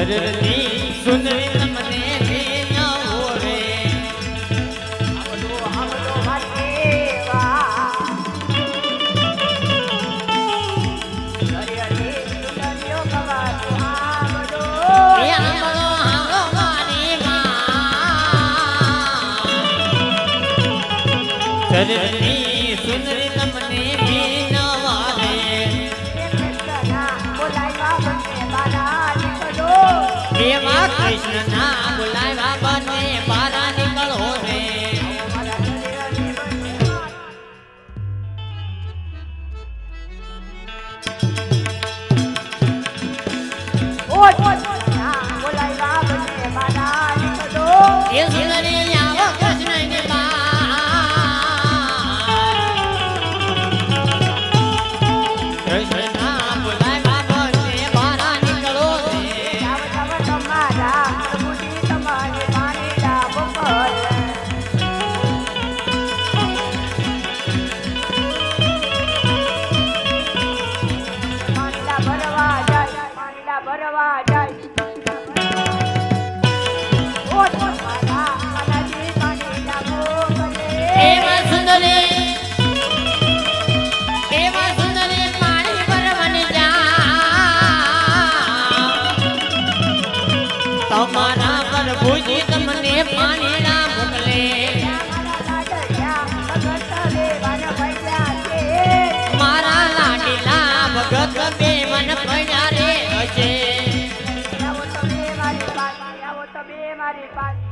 શરદી સુંદરી તમને ભેનાવો રે શરદી સુંદરી તમને ભેનાવા રે એવા કૃષ્ણ ના બોલાવ્યા બને બારા નીકળો રે એ સુંદરી આવો કૃષ્ણ ને કૃષ્ણ ના બોલાવ્યા બને બારા નીકળો રે એવા સુંદરી પાણી ભરવાની જા તમારા પ્રભુજી તમને પાણી ના મોકલે મારા લાડીલા ભગત બે મન પડ્યા રે હશે મારી પાસે